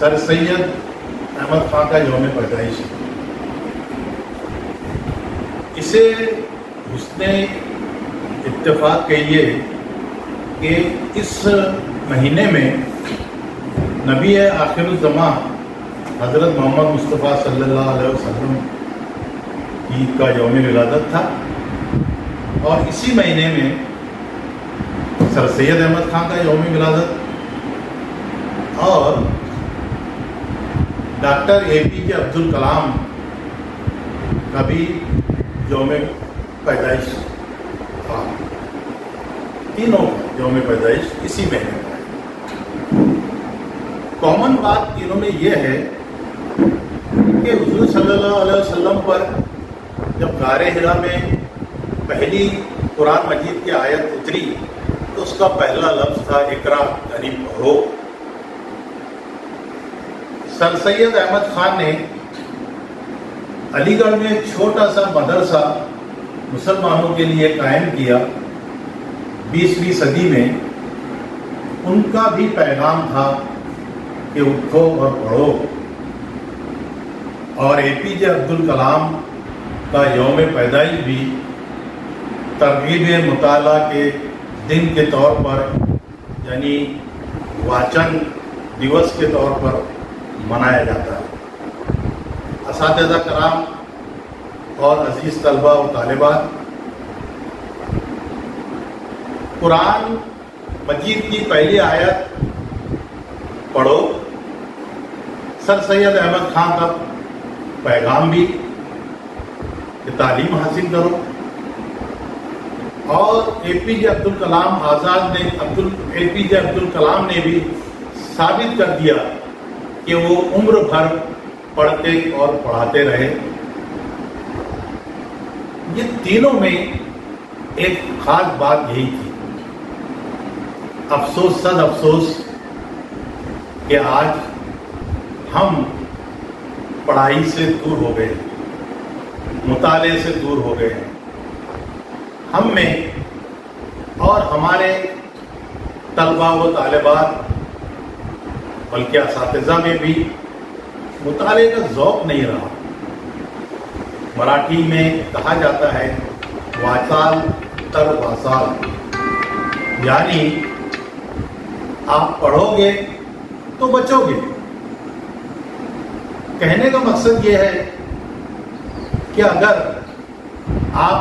سر سید احمد خان کا یوم پیدائش ہے. اسے حسن اتفاق کہیے کہ اس مہینے میں نبی آخر الزمان حضرت محمد مصطفیٰ صلی اللہ علیہ وسلم کی کا یوم ولادت تھا، اور اسی مہینے میں سر سید احمد خان کا یوم ولادت اور ڈاکٹر اے پی جے عبد الکلام کا بھی یوم پیدائش تھا. تینوں یوم پیدائش اسی مہینے میں. کامن بات تینوں میں یہ ہے کہ حضور صلی اللہ علیہ وسلم پر جب غار حرا میں پہلی قرآن مجید کی آیت اتری تو اس کا پہلا لفظ تھا اقرا، یعنی پڑھو. سر سید احمد خان نے علی گڑھ میں ایک چھوٹا سا مدرسہ مسلمانوں کے لیے قائم کیا 20ویں صدی میں. ان کا بھی پیغام تھا کہ اٹھو اور پڑھو. اور اے پی جے عبد الکلام کا یوم پیدائش بھی ترغیب مطالعہ کے دن کے طور پر، یعنی واچن دیوس کے طور پر منایا جاتا ہے. اساتذہ کرام اور عزیز طلبہ و طالبات، قرآن مجید کی پہلی آیت پڑھو. سر سید احمد خان کا پیغام بھی کہ تعلیم حاصل کرو، اور اے پی جے عبد الکلام آزاد نے اے پی جے عبد الکلام نے بھی ثابت کر دیا کہ وہ عمر بھر پڑھتے اور پڑھاتے رہے. یہ تینوں میں ایک خاص بات یہی تھی. افسوس، صد افسوس کہ آج ہم پڑھائی سے دور ہو گئے، مطالعے سے دور ہو گئے ہیں. ہم میں اور ہمارے طلباء و طالبات بلکہ اساتذہ میں بھی مطالعے کا ذوق نہیں رہا. مراٹھی میں کہا جاتا ہے واچال تر واسال، یعنی آپ پڑھو گے تو بچو گے. کہنے کا مقصد یہ ہے کہ اگر آپ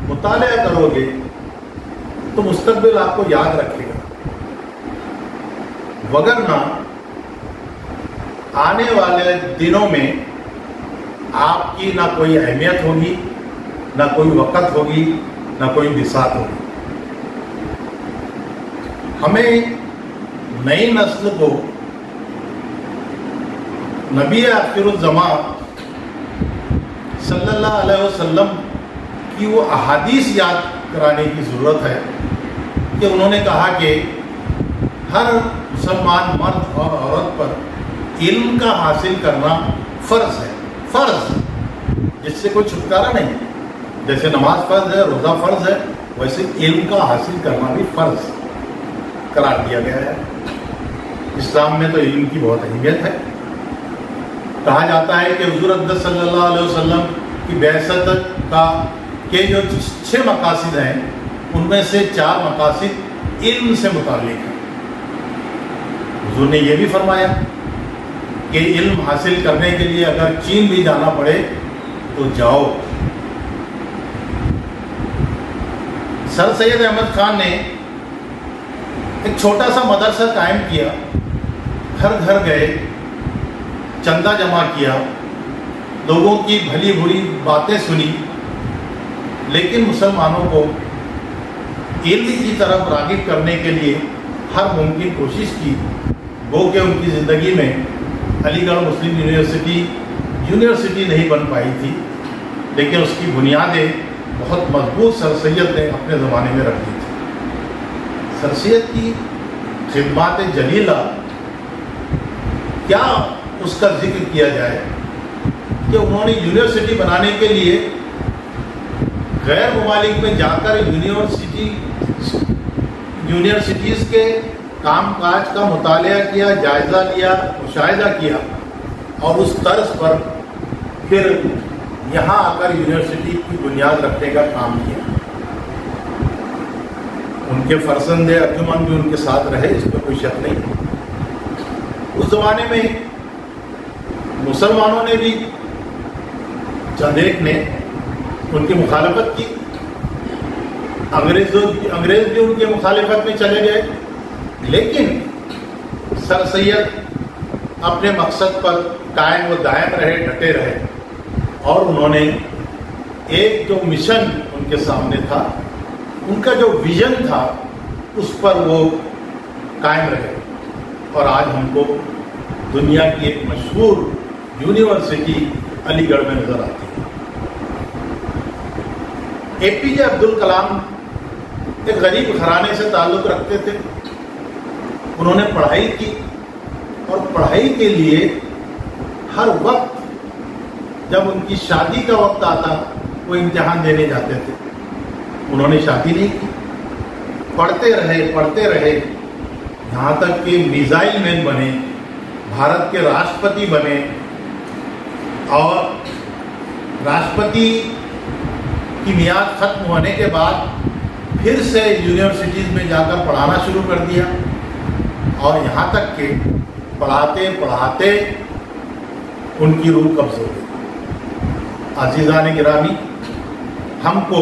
مطالعہ کرو گے تو مستقبل آپ کو یاد رکھے گا، وگرنہ آنے والے دنوں میں آپ کی نہ کوئی اہمیت ہوگی، نہ کوئی وقت ہوگی، نہ کوئی بساط ہوگی. ہمیں نئی نسل کو نبی آخر الزمان صلی اللہ علیہ وسلم کی وہ احادیث یاد کرانے کی ضرورت ہے کہ انہوں نے کہا کہ ہر مسلمان مرد اور عورت پر علم کا حاصل کرنا فرض ہے. فرض جس سے کوئی چھٹکارا نہیں. جیسے نماز فرض ہے، روزہ فرض ہے، ویسے علم کا حاصل کرنا بھی فرض قرار دیا گیا ہے. اسلام میں تو علم کی بہت اہمیت ہے. کہا جاتا ہے کہ حضور اقدس صلی اللہ علیہ وسلم کی بعثت کا کے جو 6 مقاصد ہیں ان میں سے 4 مقاصد علم سے متعلق ہیں. حضور نے یہ بھی فرمایا کہ علم حاصل کرنے کے لیے اگر چین بھی جانا پڑے تو جاؤ. سر سید احمد خان نے ایک چھوٹا سا مدرسہ قائم کیا، گھر گھر گئے، چندہ جمع کیا، لوگوں کی بھلی بری باتیں سنی، لیکن مسلمانوں کو علم کی طرف راغب کرنے کے لیے ہر ممکن کوشش کی. وہ کہ ان کی زندگی میں علی گڑھ مسلم یونیورسٹی نہیں بن پائی تھی، لیکن اس کی بنیادیں بہت مضبوط سر سید نے اپنے زمانے میں رکھ دی تھی. سر سید کی خدمات جلیلہ کیا اس کا ذکر کیا جائے کہ انہوں نے یونیورسٹی بنانے کے لیے غیر ممالک میں جا کر یونیورسٹیز کے کام کاج کا مطالعہ کیا، جائزہ لیا، مشاہدہ کیا اور اس طرز پر پھر یہاں آ کر یونیورسٹی کی بنیاد رکھنے کا کام کیا۔ ان کے فرزند ارجمند بھی ان کے ساتھ رہے، اس میں کوئی شک نہیں۔ اس زمانے میں مسلمانوں نے بھی چند ایک نے ان کی مخالفت کی، انگریز بھی ان کی مخالفت میں چلے گئے، لیکن سر سید اپنے مقصد پر قائم و دائم رہے، ڈٹے رہے، اور انہوں نے ایک جو مشن ان کے سامنے تھا، ان کا جو ویژن تھا، اس پر وہ قائم رہے، اور آج ہم کو دنیا کی ایک مشہور یونیورسٹی علی گڑھ میں نظر آتی ہے۔ اے پی جے عبد الکلام ایک غریب گھرانے سے تعلق رکھتے تھے۔ انہوں نے پڑھائی کی، اور پڑھائی کے لیے ہر وقت جب ان کی شادی کا وقت آتا وہ امتحان دینے جاتے تھے۔ انہوں نے شادی نہیں کی، پڑھتے رہے یہاں تک کہ میزائل مین بنے، بھارت کے راشٹرپتی بنے، اور راشٹرپتی کی میعاد ختم ہونے کے بعد پھر سے یونیورسٹیز میں جا کر پڑھانا شروع کر دیا، اور یہاں تک کہ پڑھاتے ان کی روح قبض ہو گئی۔ عزیزان گرامی، ہم کو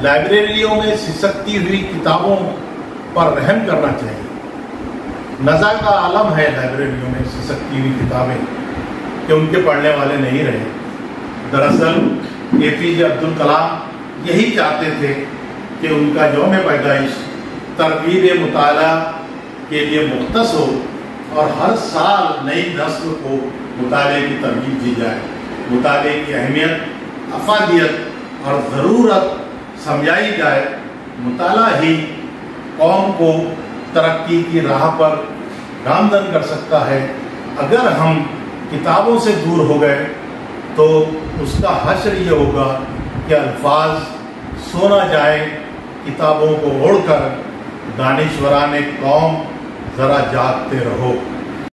لائبریریوں میں سسکتی ہوئی کتابوں پر رحم کرنا چاہیے۔ نزا کا عالم ہے لائبریریوں میں سسکتی ہوئی کتابیں کہ ان کے پڑھنے والے نہیں رہے۔ دراصل اے پی جے عبد الکلام یہی چاہتے تھے کہ ان کا یوم پیدائش ترغیب مطالعہ کے لیے مختص ہو، اور ہر سال نئی نسل کو مطالعے کی ترغیب دی جائے، مطالعے کی اہمیت، افادیت اور ضرورت سمجھائی جائے۔ مطالعہ ہی قوم کو ترقی کی راہ پر گامزن کر سکتا ہے۔ اگر ہم کتابوں سے دور ہو گئے تو اس کا حشر یہ ہوگا کہ الفاظ سو نہ جائے کتابوں کو اوڑھ کر، دانشوران قوم ذرا جاگتے رہو۔